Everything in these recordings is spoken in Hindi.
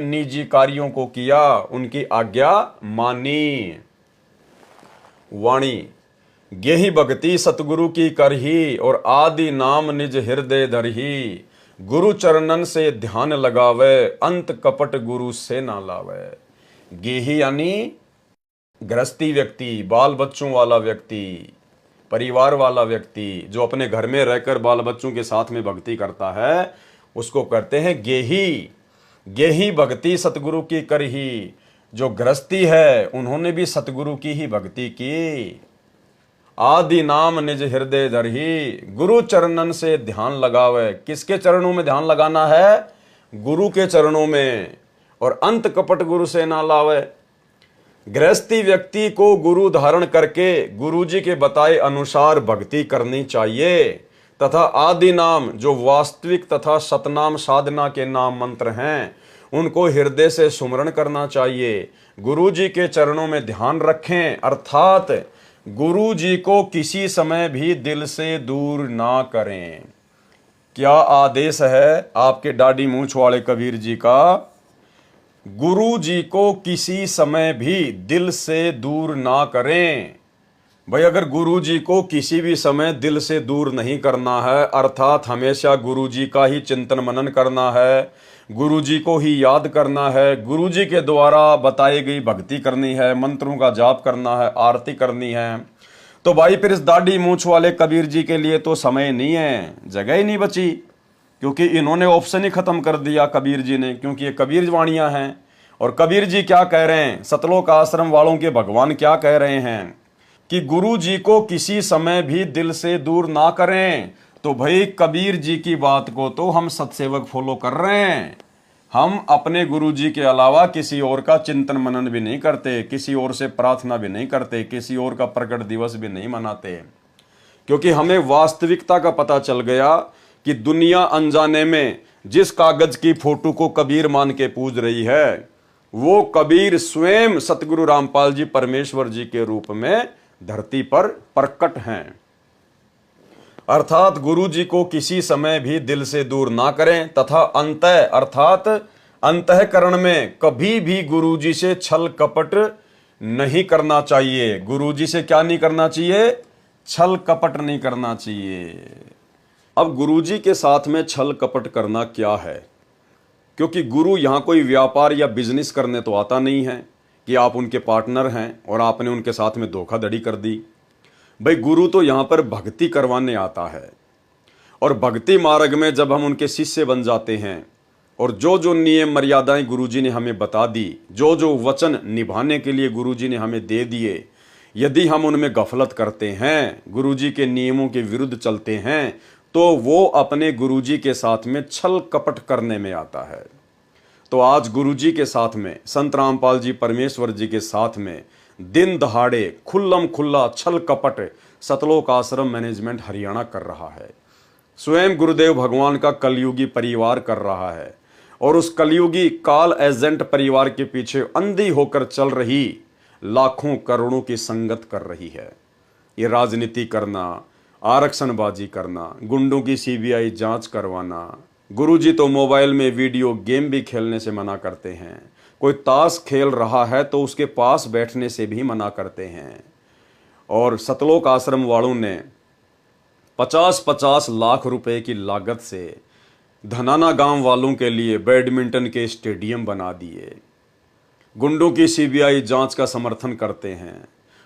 निजी कार्यों को किया, उनकी आज्ञा मानी। वाणी गेहि भक्ति सतगुरु की करही, और आदि नाम निज हृदय धरही। गुरु चरणन से ध्यान लगावे, अंत कपट गुरु से ना लावे। गेही यानी गृहस्थी व्यक्ति, बाल बच्चों वाला व्यक्ति, परिवार वाला व्यक्ति, जो अपने घर में रहकर बाल बच्चों के साथ में भक्ति करता है, उसको कहते हैं गेही। गेही भक्ति सतगुरु की करही। जो गृहस्थी है उन्होंने भी सतगुरु की ही भक्ति की। आदि नाम निज हृदय धरही, गुरु चरणन से ध्यान लगावे। किसके चरणों में ध्यान लगाना है? गुरु के चरणों में। और अंत कपट गुरु से ना लावे। गृहस्थी व्यक्ति को गुरु धारण करके गुरु जी के बताए अनुसार भक्ति करनी चाहिए, तथा आदि नाम जो वास्तविक तथा सतनाम साधना के नाम मंत्र हैं उनको हृदय से सुमरण करना चाहिए। गुरु जी के चरणों में ध्यान रखें, अर्थात गुरु जी को किसी समय भी दिल से दूर ना करें। क्या आदेश है आपके दाढ़ी मूंछ वाले कबीर जी का? गुरु जी को किसी समय भी दिल से दूर ना करें। भाई अगर गुरु जी को किसी भी समय दिल से दूर नहीं करना है, अर्थात हमेशा गुरु जी का ही चिंतन मनन करना है, गुरु जी को ही याद करना है, गुरु जी के द्वारा बताई गई भक्ति करनी है, मंत्रों का जाप करना है, आरती करनी है, तो भाई फिर इस दाढ़ी मूंछ वाले कबीर जी के लिए तो समय नहीं है, जगह ही नहीं बची। क्योंकि इन्होंने ऑप्शन ही खत्म कर दिया कबीर जी ने, क्योंकि ये कबीर वाणियां हैं। और कबीर जी क्या कह रहे हैं, सतलोक आश्रम वालों के भगवान क्या कह रहे हैं कि गुरु जी को किसी समय भी दिल से दूर ना करें। तो भाई कबीर जी की बात को तो हम सत्सेवक फॉलो कर रहे हैं। हम अपने गुरु जी के अलावा किसी और का चिंतन मनन भी नहीं करते, किसी और से प्रार्थना भी नहीं करते, किसी और का प्रकट दिवस भी नहीं मनाते, क्योंकि हमें वास्तविकता का पता चल गया कि दुनिया अनजाने में जिस कागज की फोटो को कबीर मान के पूज रही है, वो कबीर स्वयं सतगुरु रामपाल जी परमेश्वर जी के रूप में धरती पर प्रकट हैं। अर्थात गुरु जी को किसी समय भी दिल से दूर ना करें, तथा अंतः अर्थात अंतःकरण में कभी भी गुरु जी से छल कपट नहीं करना चाहिए। गुरु जी से क्या नहीं करना चाहिए? छल कपट नहीं करना चाहिए। अब गुरु जी के साथ में छल कपट करना क्या है? क्योंकि गुरु यहां कोई व्यापार या बिजनेस करने तो आता नहीं है कि आप उनके पार्टनर हैं और आपने उनके साथ में धोखाधड़ी कर दी। भाई गुरु तो यहां पर भक्ति करवाने आता है, और भक्ति मार्ग में जब हम उनके शिष्य बन जाते हैं और जो जो नियम मर्यादाएं गुरु जी ने हमें बता दी, जो जो वचन निभाने के लिए गुरु जी ने हमें दे दिए, यदि हम उनमें गफलत करते हैं, गुरु जी के नियमों के विरुद्ध चलते हैं, तो वो अपने गुरु जी के साथ में छल कपट करने में आता है। तो आज गुरु जी के साथ में, संत रामपाल जी परमेश्वर जी के साथ में दिन दहाड़े खुल्लम खुल्ला छल कपट सतलोक आश्रम मैनेजमेंट हरियाणा कर रहा है। स्वयं गुरुदेव भगवान का कलयुगी परिवार कर रहा है, और उस कलयुगी काल एजेंट परिवार के पीछे अंधी होकर चल रही लाखों करोड़ों की संगत कर रही है। ये राजनीति करना, आरक्षणबाजी करना, गुंडों की सीबीआई जांच करवाना, गुरुजी तो मोबाइल में वीडियो गेम भी खेलने से मना करते हैं, कोई ताश खेल रहा है तो उसके पास बैठने से भी मना करते हैं। और सतलोक आश्रम वालों ने 50-50 लाख रुपए की लागत से धनाना गांव वालों के लिए बैडमिंटन के स्टेडियम बना दिए। गुंडों की सीबीआई जांच का समर्थन करते हैं,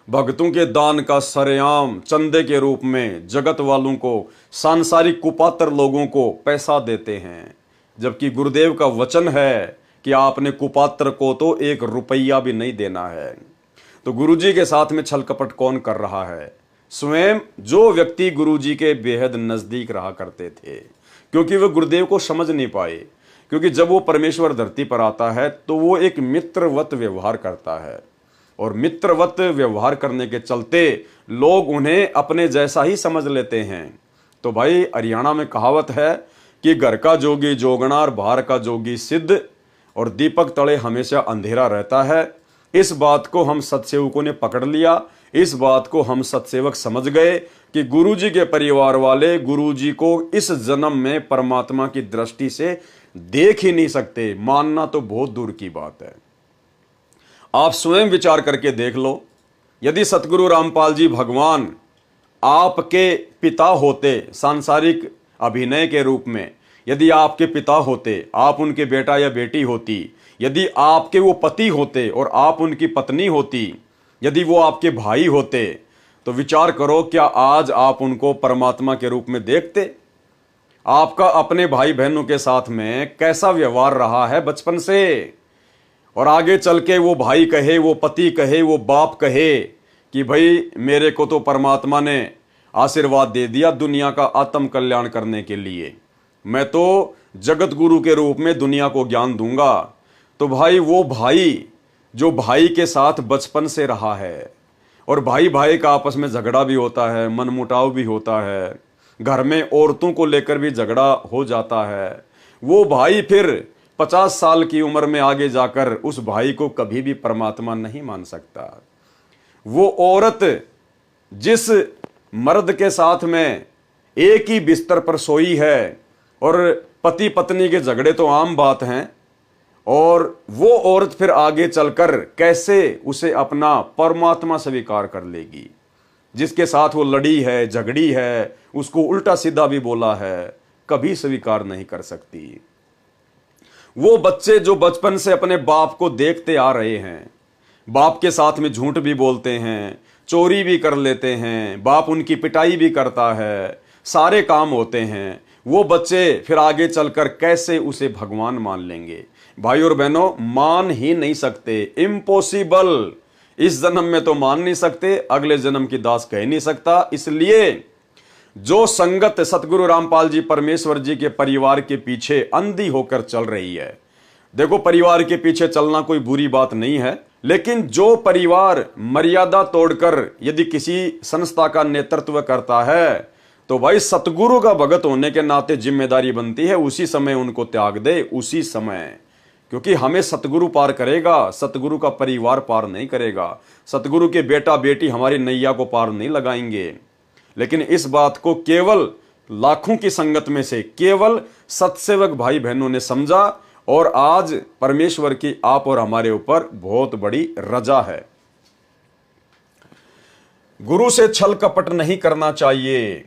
भक्तों के दान का सरेआम चंदे के रूप में जगत वालों को, सांसारिक कुपात्र लोगों को पैसा देते हैं, जबकि गुरुदेव का वचन है कि आपने कुपात्र को तो 1 रुपया भी नहीं देना है। तो गुरुजी के साथ में छल कपट कौन कर रहा है? स्वयं जो व्यक्ति गुरुजी के बेहद नजदीक रहा करते थे, क्योंकि वे गुरुदेव को समझ नहीं पाए। क्योंकि जब वो परमेश्वर धरती पर आता है तो वो एक मित्रवत व्यवहार करता है, और मित्रवत व्यवहार करने के चलते लोग उन्हें अपने जैसा ही समझ लेते हैं। तो भाई हरियाणा में कहावत है कि घर का जोगी जोगना और बाहर का जोगी सिद्ध, और दीपक तले हमेशा अंधेरा रहता है। इस बात को हम सत्सेवकों ने पकड़ लिया, इस बात को हम सत्सेवक समझ गए कि गुरुजी के परिवार वाले गुरुजी को इस जन्म में परमात्मा की दृष्टि से देख ही नहीं सकते। मानना तो बहुत दूर की बात है। आप स्वयं विचार करके देख लो, यदि सतगुरु रामपाल जी भगवान आपके पिता होते, सांसारिक अभिनय के रूप में यदि आपके पिता होते, आप उनके बेटा या बेटी होती, यदि आपके वो पति होते और आप उनकी पत्नी होती, यदि वो आपके भाई होते, तो विचार करो क्या आज आप उनको परमात्मा के रूप में देखते? आपका अपने भाई बहनों के साथ में कैसा व्यवहार रहा है बचपन से, और आगे चल के वो भाई कहे, वो पति कहे, वो बाप कहे कि भाई मेरे को तो परमात्मा ने आशीर्वाद दे दिया दुनिया का आत्म कल्याण करने के लिए, मैं तो जगत गुरु के रूप में दुनिया को ज्ञान दूंगा। तो भाई वो भाई जो भाई के साथ बचपन से रहा है, और भाई भाई का आपस में झगड़ा भी होता है, मनमुटाव भी होता है, घर में औरतों को लेकर भी झगड़ा हो जाता है, वो भाई फिर 50 साल की उम्र में आगे जाकर उस भाई को कभी भी परमात्मा नहीं मान सकता। वो औरत जिस मर्द के साथ में एक ही बिस्तर पर सोई है, और पति पत्नी के झगड़े तो आम बात हैं, और वो औरत फिर आगे चलकर कैसे उसे अपना परमात्मा स्वीकार कर लेगी? जिसके साथ वो लड़ी है, झगड़ी है, उसको उल्टा सीधा भी बोला है, कभी स्वीकार नहीं कर सकती। वो बच्चे जो बचपन से अपने बाप को देखते आ रहे हैं, बाप के साथ में झूठ भी बोलते हैं, चोरी भी कर लेते हैं, बाप उनकी पिटाई भी करता है, सारे काम होते हैं, वो बच्चे फिर आगे चलकर कैसे उसे भगवान मान लेंगे? भाई और बहनों, मान ही नहीं सकते, इम्पॉसिबल। इस जन्म में तो मान नहीं सकते, अगले जन्म की दास कह नहीं सकता। इसलिए जो संगत सतगुरु रामपाल जी परमेश्वर जी के परिवार के पीछे अंधी होकर चल रही है, देखो परिवार के पीछे चलना कोई बुरी बात नहीं है, लेकिन जो परिवार मर्यादा तोड़कर यदि किसी संस्था का नेतृत्व करता है, तो भाई सतगुरु का भगत होने के नाते जिम्मेदारी बनती है उसी समय उनको त्याग दे, उसी समय। क्योंकि हमें सतगुरु पार करेगा, सतगुरु का परिवार पार नहीं करेगा, सतगुरु के बेटा बेटी हमारी नैया को पार नहीं लगाएंगे। लेकिन इस बात को केवल लाखों की संगत में से केवल सत्सेवक भाई बहनों ने समझा, और आज परमेश्वर की आप और हमारे ऊपर बहुत बड़ी रजा है। गुरु से छल कपट नहीं करना चाहिए।